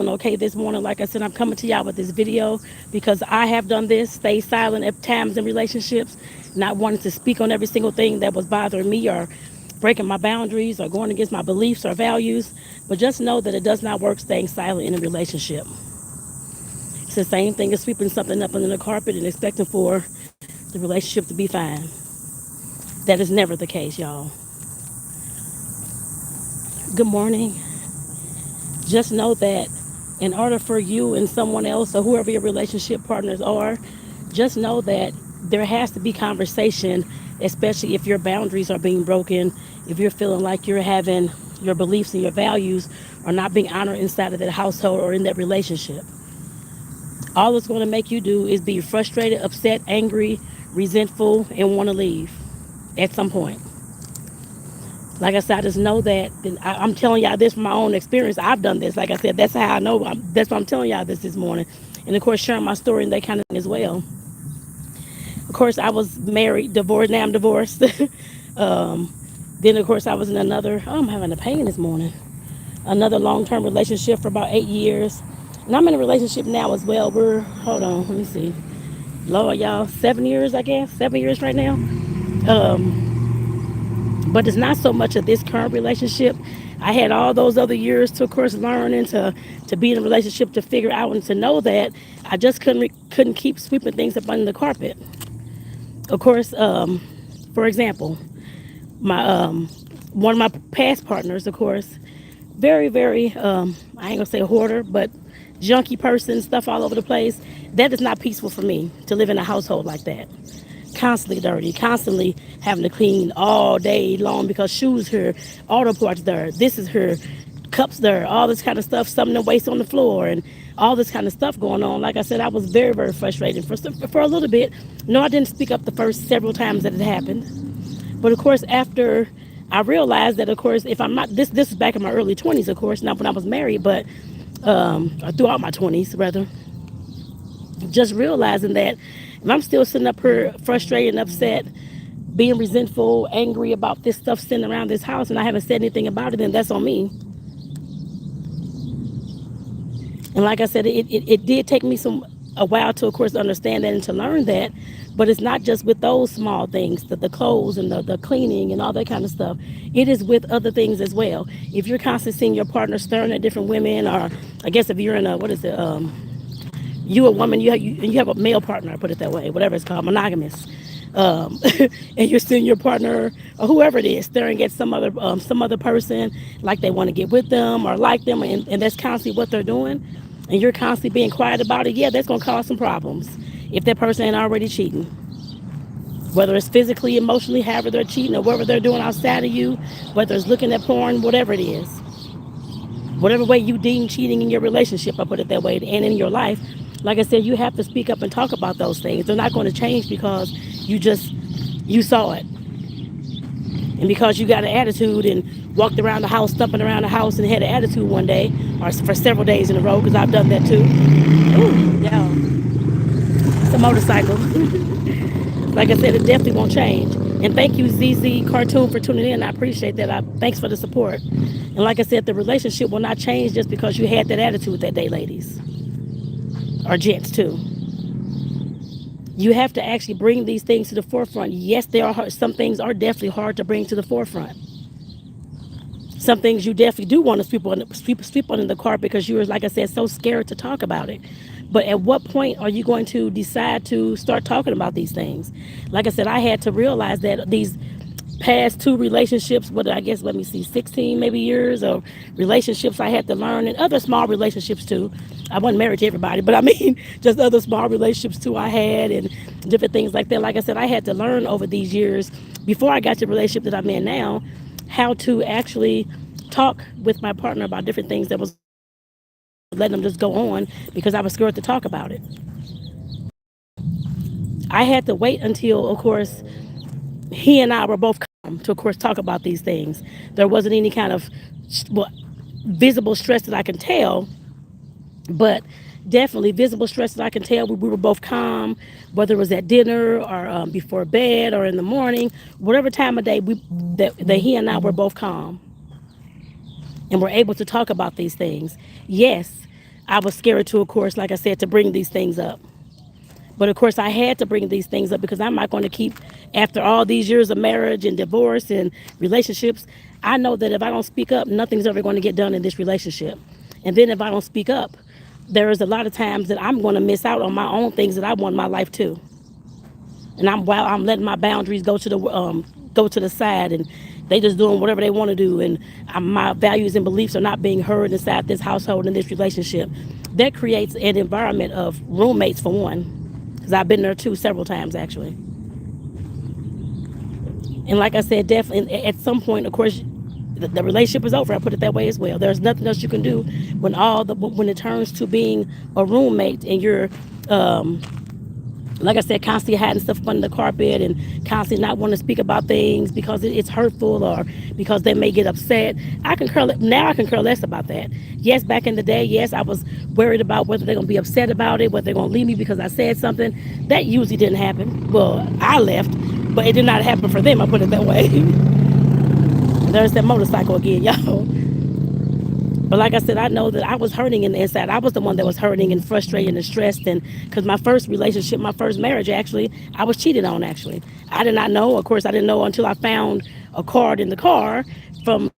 Okay this morning. Like I said, I'm coming to y'all with this video because I have done this, stay silent at times in relationships, not wanting to speak on every single thing that was bothering me or breaking my boundaries or going against my beliefs or values. But just know that it does not work staying silent in a relationship. It's the same thing as sweeping something up under the carpet and expecting for the relationship to be fine. That is never the case, y'all. Good morning. Just know that in order for you and someone else or whoever your relationship partners are, just know that there has to be conversation, especially if your boundaries are being broken, if you're feeling like you're having your beliefs and your values are not being honored inside of that household or in that relationship. All it's going to make you do is be frustrated, upset, angry, resentful, and want to leave at some point. Like I said, I just know that, and I'm telling y'all this from my own experience. I've done this. Like I said, that's how I know. That's why I'm telling y'all this morning. And of course, sharing my story and that kind of thing as well. Of course, I was married, divorced. Now I'm divorced. um, then, of course, I was in another, oh, I'm having a pain this morning. Another long term relationship for about 8 years. And I'm in a relationship now as well. Hold on, let me see. Lord, y'all, 7 years, I guess. 7 years right now. Um, but it's not so much of this current relationship. I had all those other years to, of course, learn and to be in a relationship to figure out and to know that I just couldn't keep sweeping things up under the carpet. Of course, for example, my one of my past partners, of course, very very I ain't gonna say hoarder, but junky person, stuff all over the place. That is not peaceful for me to live in a household like that. Constantly dirty, constantly having to clean all day long because shoes here, auto parts there, this is her, cups there, all this kind of stuff, something to waste on the floor, and all this kind of stuff going on. Like I said, I was very, very frustrated for a little bit. No, I didn't speak up the first several times that it happened, but of course, after I realized that, of course, if I'm not this is back in my early 20s, of course, not when I was married, but or throughout my 20s rather, just realizing that if I'm still sitting up here frustrated and upset, being resentful, angry about this stuff sitting around this house, and I haven't said anything about it, then that's on me. And like I said, it did take me a while to, of course, understand that and to learn that. But it's not just with those small things, the clothes and the cleaning and all that kind of stuff. It is with other things as well. If you're constantly seeing your partner staring at different women, or I guess if you're in a, what is it, you a woman, you have a male partner, put it that way, whatever it's called, monogamous. And you're seeing your partner or whoever it is staring at some other person like they want to get with them or like them, and that's constantly what they're doing, and you're constantly being quiet about it. Yeah, that's gonna cause some problems if that person ain't already cheating, whether it's physically, emotionally, however they're cheating, or whatever they're doing outside of you, whether it's looking at porn, whatever it is, whatever way you deem cheating in your relationship, I put it that way, and in your life. Like I said, you have to speak up and talk about those things. They're not going to change because you saw it, and because you got an attitude and walked around the house, stumping around the house, and had an attitude one day or for several days in a row. Because I've done that too. Ooh, y'all, it's a motorcycle. Like I said, it definitely won't change. And thank you, ZZ Cartoon, for tuning in. I appreciate that. Thanks for the support. And like I said, the relationship will not change just because you had that attitude that day, ladies, or gents too. You have to actually bring these things to the forefront. Yes, there are some things are definitely hard to bring to the forefront. Some things you definitely do want to sweep under the carpet because you're, like I said, so scared to talk about it. But at what point are you going to decide to start talking about these things? Like I said, I had to realize that these past two relationships, what I guess, let me see, 16 maybe years of relationships I had to learn, and other small relationships too. I wasn't married to everybody, but I mean, just other small relationships too I had, and different things like that. Like I said, I had to learn over these years before I got to the relationship that I'm in now, how to actually talk with my partner about different things that was letting them just go on because I was scared to talk about it. I had to wait until, of course, he and I were both calm to, of course, talk about these things. There wasn't any kind of well, visible stress that I can tell, but definitely visible stress that I can tell. We were both calm, whether it was at dinner or before bed or in the morning, whatever time of day that he and I were both calm and were able to talk about these things. Yes, I was scared to, of course, like I said, to bring these things up. But of course, I had to bring these things up because I'm not going to keep, after all these years of marriage and divorce and relationships, I know that if I don't speak up, nothing's ever going to get done in this relationship. And then if I don't speak up, there is a lot of times that I'm going to miss out on my own things that I want in my life too. And while I'm letting my boundaries go to the side, and they just doing whatever they want to do, and my values and beliefs are not being heard inside this household and this relationship. That creates an environment of roommates for one, because I've been there too several times actually. And like I said, definitely at some point, of course, the relationship is over. I put it that way as well. There's nothing else you can do when it turns to being a roommate and you're like I said, constantly hiding stuff under the carpet and constantly not wanting to speak about things because it's hurtful or because they may get upset. I can care less about that. Yes, back in the day, yes, I was worried about whether they're gonna be upset about it, whether they're gonna leave me because I said something. That usually didn't happen. Well, I left, but it did not happen for them. I put it that way. There's that motorcycle again, y'all. But like I said, I know that I was hurting in the inside. I was the one that was hurting and frustrated and stressed. And because my first relationship, my first marriage, actually, I was cheated on, actually. I did not know. Of course, I didn't know until I found a card in the car from one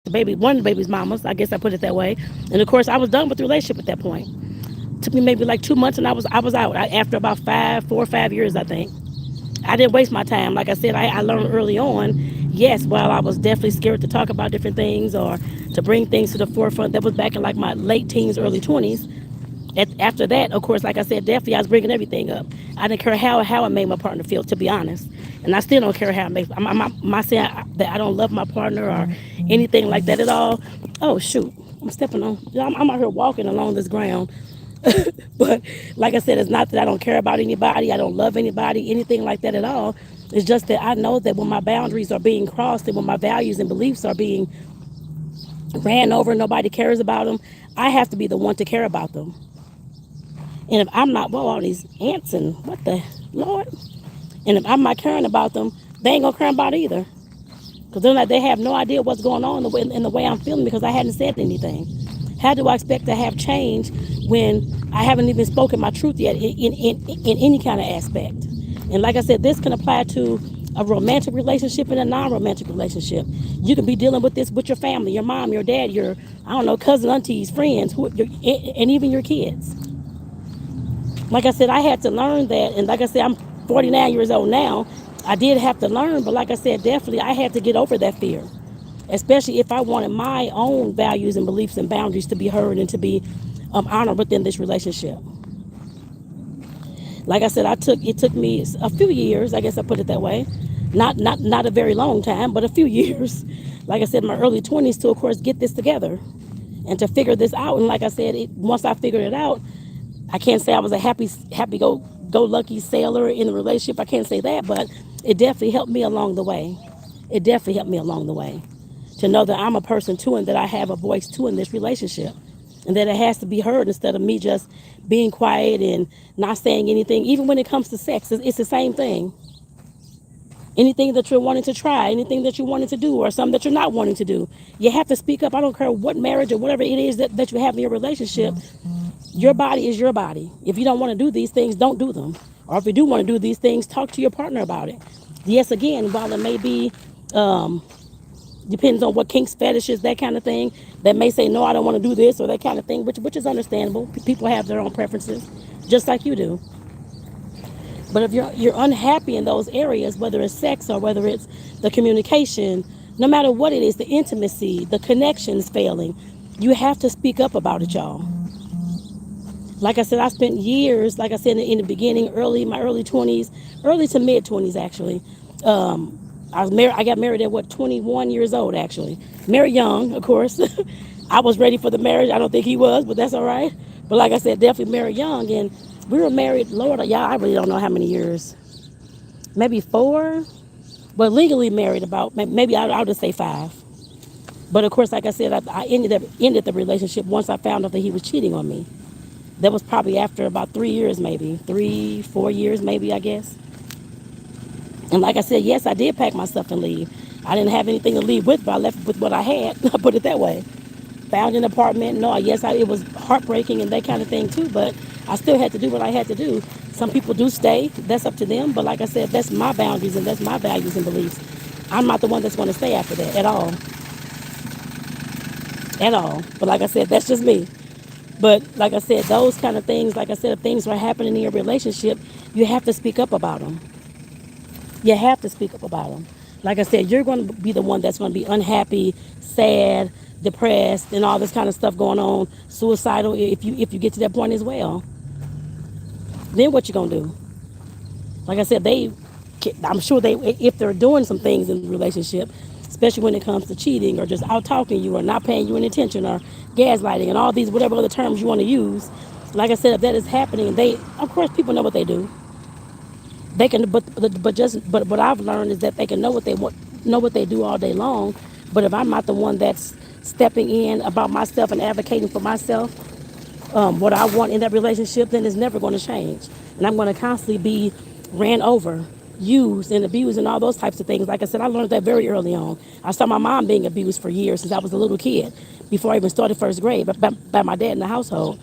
of the baby's mamas. I guess I put it that way. And of course, I was done with the relationship at that point. It took me maybe like 2 months and I was out after about 4 or 5 years, I think. I didn't waste my time. Like I said, I learned early on, yes, while I was definitely scared to talk about different things or to bring things to the forefront. That was back in like my late teens, early 20s. After that, of course, like I said, definitely I was bringing everything up. I didn't care how it made my partner feel, to be honest. And I still don't care how it makes. I'm saying that I don't love my partner or anything like that at all. Oh, shoot. I'm stepping on. I'm out here walking along this ground. But like I said, it's not that I don't care about anybody, I don't love anybody, anything like that at all. It's just that I know that when my boundaries are being crossed and when my values and beliefs are being ran over and nobody cares about them, I have to be the one to care about them. And if I'm not, well, all these ants and what the Lord, and if I'm not caring about them, they ain't gonna care about it either. Because they're like, they have no idea what's going on in the way I'm feeling because I hadn't said anything. How do I expect to have change when I haven't even spoken my truth yet in any kind of aspect? And like I said, this can apply to a romantic relationship and a non-romantic relationship. You can be dealing with this with your family, your mom, your dad, your, I don't know, cousin, aunties, friends, and even your kids. Like I said, I had to learn that. And like I said, I'm 49 years old now. I did have to learn, but like I said, definitely I had to get over that fear, especially if I wanted my own values and beliefs and boundaries to be heard and to be honored within this relationship. Like I said, it took me a few years, I guess I put it that way. Not a very long time, but a few years. Like I said, in my early 20s to, of course, get this together and to figure this out. And like I said, once I figured it out, I can't say I was a happy go lucky sailor in the relationship. I can't say that, but it definitely helped me along the way. It definitely helped me along the way to know that I'm a person too and that I have a voice too in this relationship and that it has to be heard instead of me just being quiet and not saying anything. Even when it comes to sex, it's the same thing. Anything that you're wanting to try, anything that you're wanting to do, or something that you're not wanting to do, you have to speak up. I don't care what marriage or whatever it is that you have in your relationship. Your body is your body. If you don't want to do these things, don't do them. Or if you do want to do these things, talk to your partner about it. Yes, again, while it may be, depends on what kinks, fetishes, that kind of thing, that may say, no, I don't want to do this or that kind of thing, which is understandable. People have their own preferences, just like you do. But if you're unhappy in those areas, whether it's sex or whether it's the communication, no matter what it is, the intimacy, the connections failing, you have to speak up about it, y'all. Like I said, I spent years, like I said in the beginning, my early 20s, early to mid 20s actually. I was married. I got married at 21 years old actually. Married young, of course. I was ready for the marriage. I don't think he was, but that's all right. But like I said, definitely married young, and we were married. Lord, y'all, I really don't know how many years. Maybe 4, but legally married about maybe I'll just say 5. But of course, like I said, I ended the relationship once I found out that he was cheating on me. That was probably after about 3 years, maybe 3, 4 years, maybe I guess. And like I said, yes, I did pack my stuff and leave. I didn't have anything to leave with, but I left with what I had. I put it that way. found an apartment. No, yes, it was heartbreaking and that kind of thing too. But I still had to do what I had to do. Some people do stay. That's up to them. But like I said, that's my boundaries and that's my values and beliefs. I'm not the one that's going to stay after that at all. At all. But like I said, that's just me. But like I said, those kind of things, like I said, if things are happening in your relationship, you have to speak up about them. You have to speak up about them. Like I said, you're going to be the one that's going to be unhappy, sad, depressed, and all this kind of stuff going on, suicidal. If you get to that point as well, then what you gonna do? Like I said, I'm sure they, if they're doing some things in the relationship, especially when it comes to cheating or just out talking you or not paying you any attention or gaslighting and all these whatever other terms you want to use. Like I said, if that is happening, they, of course, people know what they do. They can, but what I've learned is that they can know what they want, know what they do all day long. But if I'm not the one that's stepping in about myself and advocating for myself, what I want in that relationship, then it's never going to change. And I'm going to constantly be ran over, used and abused and all those types of things. Like I said, I learned that very early on. I saw my mom being abused for years since I was a little kid, before I even started first grade, by my dad in the household.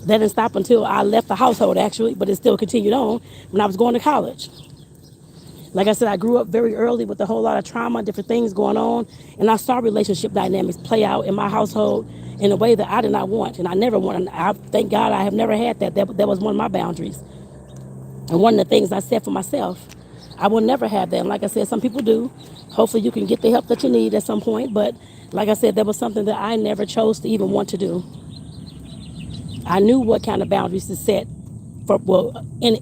That didn't stop until I left the household, actually, but it still continued on when I was going to college. Like I said, I grew up very early with a whole lot of trauma, different things going on, and I saw relationship dynamics play out in my household in a way that I did not want, and I never wanted. I thank God I have never had that. That was one of my boundaries, and one of the things I said for myself. I will never have that. And like I said, some people do. Hopefully, you can get the help that you need at some point. But like I said, that was something that I never chose to even want to do. I knew what kind of boundaries to set for, well, in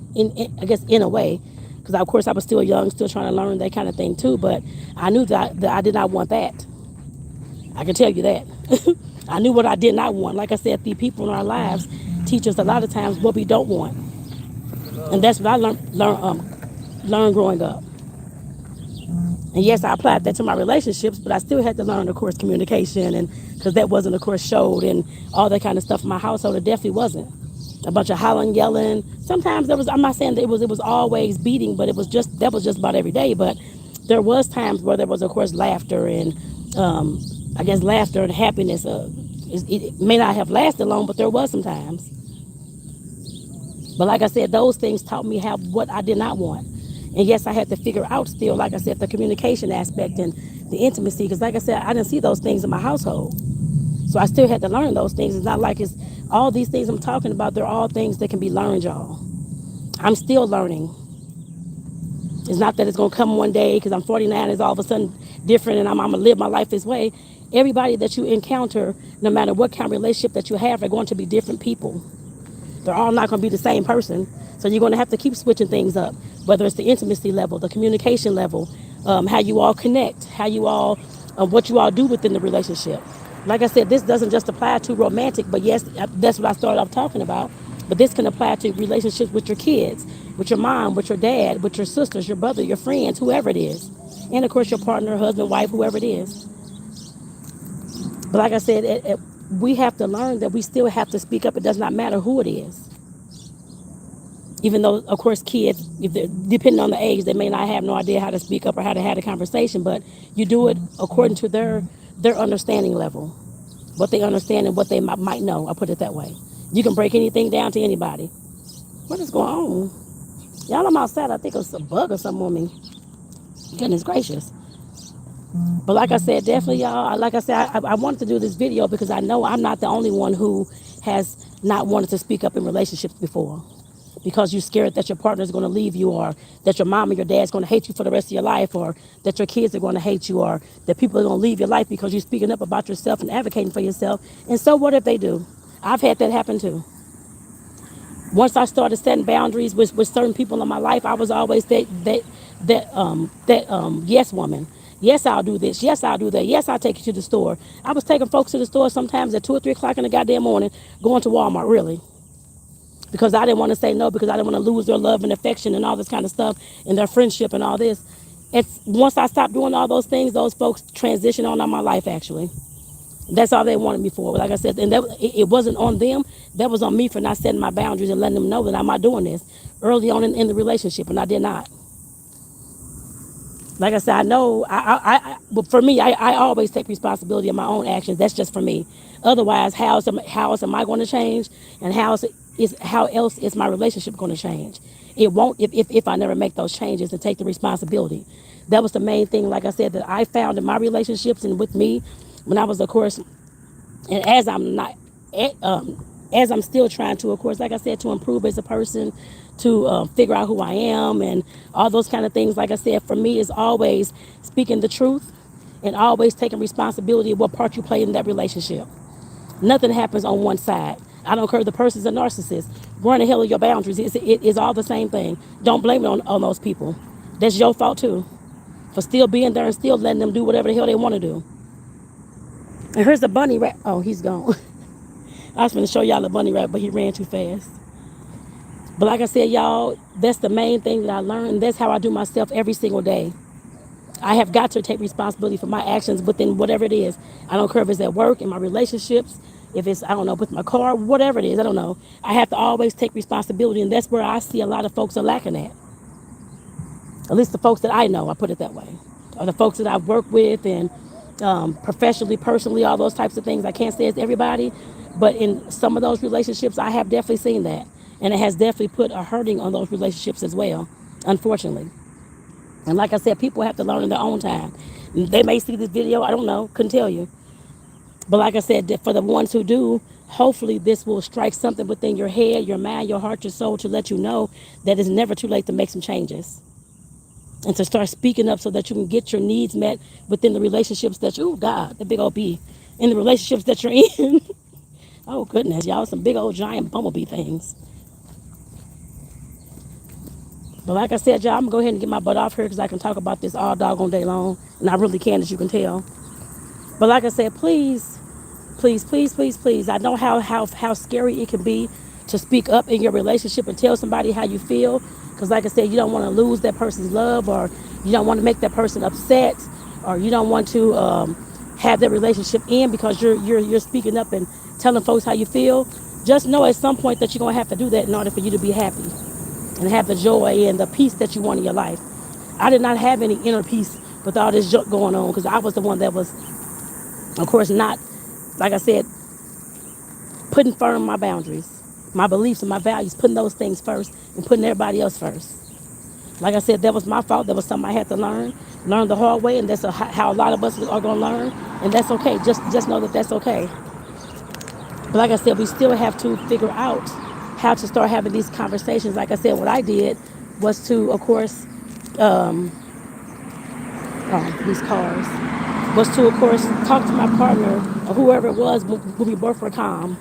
I guess in a way, because of course I was still young, still trying to learn that kind of thing too. But I knew that I did not want that. I can tell you that. I knew what I did not want. Like I said, the people in our lives teach us a lot of times what we don't want, and that's what I learned growing up. And yes, I applied that to my relationships, but I still had to learn, of course, communication, and because that wasn't, of course, showed and all that kind of stuff in my household. It definitely wasn't. A bunch of hollering, yelling. Sometimes there was. I'm not saying that it was always beating, but it was just that was just about every day. But there was times where there was, of course, laughter and I guess laughter and happiness. It may not have lasted long, but there was some times. But like I said, those things taught me how what I did not want. And yes, I had to figure out still, like I said, the communication aspect and the intimacy. Because like I said, I didn't see those things in my household. So I still had to learn those things. It's not like it's all these things I'm talking about. They're all things that can be learned, y'all. I'm still learning. It's not that it's going to come one day because I'm 49 is all of a sudden different and I'm going to live my life this way. Everybody that you encounter, no matter what kind of relationship that you have, are going to be different people. They're all not going to be the same person. So you're going to have to keep switching things up, whether it's the intimacy level, the communication level, how you all connect, how you all, what you all do within the relationship. Like I said, this doesn't just apply to romantic, but yes, that's what I started off talking about. But this can apply to relationships with your kids, with your mom, with your dad, with your sisters, your brother, your friends, whoever it is. And of course, your partner, husband, wife, whoever it is. But like I said, we have to learn that we still have to speak up. It does not matter who it is. Even though, of course, kids, if depending on the age, they may not have no idea how to speak up or how to have a conversation, but you do it according to their understanding level, what they understand and what they might know. I'll put it that way. You can break anything down to anybody. What is going on? Y'all, I'm outside. I think it's a bug or something on me. Goodness gracious. But like I said, definitely, y'all, like I said, I wanted to do this video because I know I'm not the only one who has not wanted to speak up in relationships before. Because you're scared that your partner is going to leave you, or that your mom or your dad's going to hate you for the rest of your life, or that your kids are going to hate you, or that people are going to leave your life because you're speaking up about yourself and advocating for yourself. And so what if they do? I've had that happen too. Once I started setting boundaries with certain people in my life, I was always that yes woman. Yes, I'll do this. Yes, I'll do that. Yes, I'll take you to the store. I was taking folks to the store sometimes at 2 or 3 o'clock in the goddamn morning, going to Walmart, really. Because I didn't want to say no, because I didn't want to lose their love and affection and all this kind of stuff and their friendship and all this. It's once I stopped doing all those things, those folks transitioned on my life, actually. That's all they wanted me for. Like I said, and it wasn't on them. That was on me for not setting my boundaries and letting them know that I'm not doing this early on in the relationship, and I did not. Like I said, I know, but for me, I always take responsibility of my own actions. That's just for me. Otherwise, how else am I going to change? And how else is my relationship going to change? It won't if I never make those changes and take the responsibility. That was the main thing, like I said, that I found in my relationships and with me when I was, of course, and as I'm not, eh, as I'm still trying to, of course, like I said, to improve as a person, to figure out who I am and all those kind of things. Like I said, for me, is always speaking the truth and always taking responsibility of what part you play in that relationship. Nothing happens on one side. I don't care if the person's a narcissist. Run the hell of your boundaries. It is all the same thing. Don't blame it on those people. That's your fault too, for still being there and still letting them do whatever the hell they want to do. And here's the bunny rat. Oh, he's gone. I was going to show y'all the bunny rabbit, but he ran too fast. But like I said, y'all, that's the main thing that I learned. That's how I do myself every single day. I have got to take responsibility for my actions within whatever it is. I don't care if it's at work, in my relationships, if it's, I don't know, with my car, whatever it is, I don't know. I have to always take responsibility, and that's where I see a lot of folks are lacking at least the folks that I know, I put it that way, or the folks that I've worked with and professionally, personally, all those types of things. I can't say it's everybody, but in some of those relationships, I have definitely seen that. And it has definitely put a hurting on those relationships as well, unfortunately. And like I said, people have to learn in their own time. They may see this video, I don't know, couldn't tell you. But like I said, for the ones who do, hopefully this will strike something within your head, your mind, your heart, your soul to let you know that it's never too late to make some changes and to start speaking up so that you can get your needs met within the relationships that you, oh God, the big old bee, in the relationships that you're in. Oh goodness, y'all, some big old giant bumblebee things. But like I said, y'all, I'm gonna go ahead and get my butt off here because I can talk about this all doggone day long, and I really can, as you can tell. But like I said, please, please, please, please, please. I know how scary it can be to speak up in your relationship and tell somebody how you feel. Because like I said, you don't want to lose that person's love, or you don't want to make that person upset, or you don't want to have that relationship end because you're speaking up and telling folks how you feel. Just know at some point that you're gonna have to do that in order for you to be happy and have the joy and the peace that you want in your life. I did not have any inner peace with all this junk going on because I was the one that was, of course, not, like I said, putting firm my boundaries, my beliefs and my values, putting those things first and putting everybody else first. Like I said, that was my fault. That was something I had to learn the hard way, and that's how a lot of us are going to learn, and that's okay. Just know that that's okay. But like I said, we still have to figure out how to start having these conversations. Like I said, what I did was to, of course, these cars, was to, of course, talk to my partner or whoever it was when we both were calm.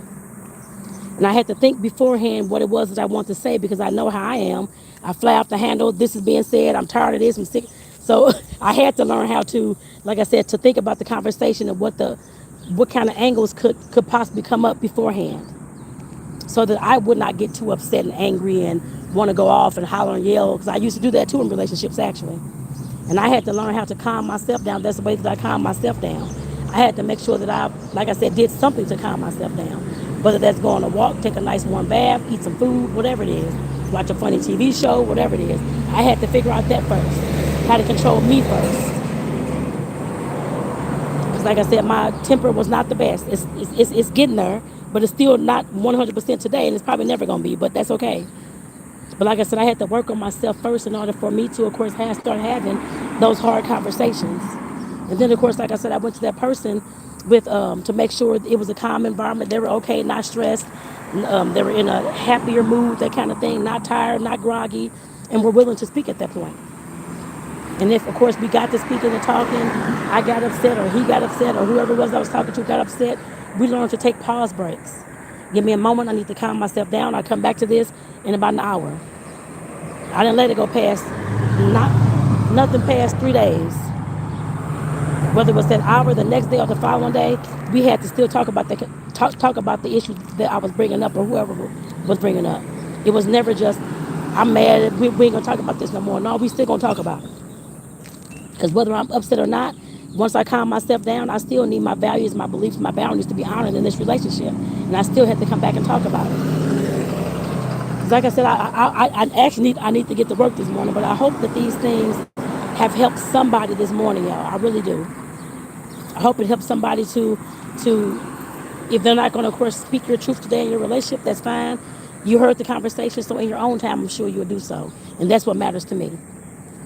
And I had to think beforehand what it was that I want to say because I know how I am. I fly off the handle. This is being said. I'm tired of this. I'm sick. So I had to learn how to, like I said, to think about the conversation and what kind of angles could possibly come up beforehand, so that I would not get too upset and angry and want to go off and holler and yell. Because I used to do that too in relationships actually. And I had to learn how to calm myself down. That's the way that I calm myself down. I had to make sure that I, like I said, did something to calm myself down. Whether that's go on a walk, take a nice warm bath, eat some food, whatever it is, watch a funny TV show, whatever it is. I had to figure out that first, how to control me first. Because like I said, my temper was not the best. It's getting there, but it's still not 100% today, and it's probably never going to be, but that's okay. But like I said, I had to work on myself first in order for me to, of course, start having those hard conversations. And then, of course, like I said, I went to that person with to make sure it was a calm environment. They were okay, not stressed. They were in a happier mood, that kind of thing, not tired, not groggy, and were willing to speak at that point. And if, of course, we got to speaking and talking, I got upset or he got upset or whoever it was I was talking to got upset, we learned to take pause breaks. Give me a moment. I need to calm myself down. I'll come back to this in about an hour. I didn't let it go past, nothing past 3 days. Whether it was that hour, the next day, or the following day, we had to still talk about the issues that I was bringing up or whoever was bringing up. It was never just, I'm mad, we ain't gonna talk about this no more. No, we still gonna talk about it. Because whether I'm upset or not, once I calm myself down, I still need my values, my beliefs, my boundaries to be honored in this relationship. And I still have to come back and talk about it. Like I said, I actually need to get to work this morning, but I hope that these things have helped somebody this morning, y'all. I really do. I hope it helps somebody to if they're not going to, of course, speak your truth today in your relationship, that's fine. You heard the conversation, so in your own time, I'm sure you'll do so. And that's what matters to me.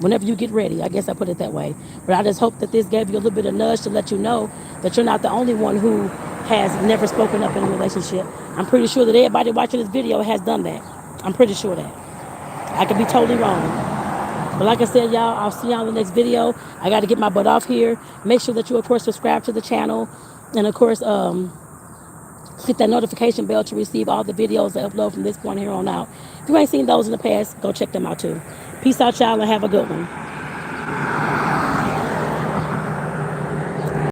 Whenever you get ready, I guess I put it that way. But I just hope that this gave you a little bit of nudge to let you know that you're not the only one who has never spoken up in a relationship. I'm pretty sure that everybody watching this video has done that. I'm pretty sure that. I could be totally wrong. But like I said, y'all, I'll see y'all in the next video. I got to get my butt off here. Make sure that you, of course, subscribe to the channel. And, of course, hit that notification bell to receive all the videos I upload from this point here on out. If you ain't seen those in the past, go check them out, too. Peace out, y'all, and have a good one.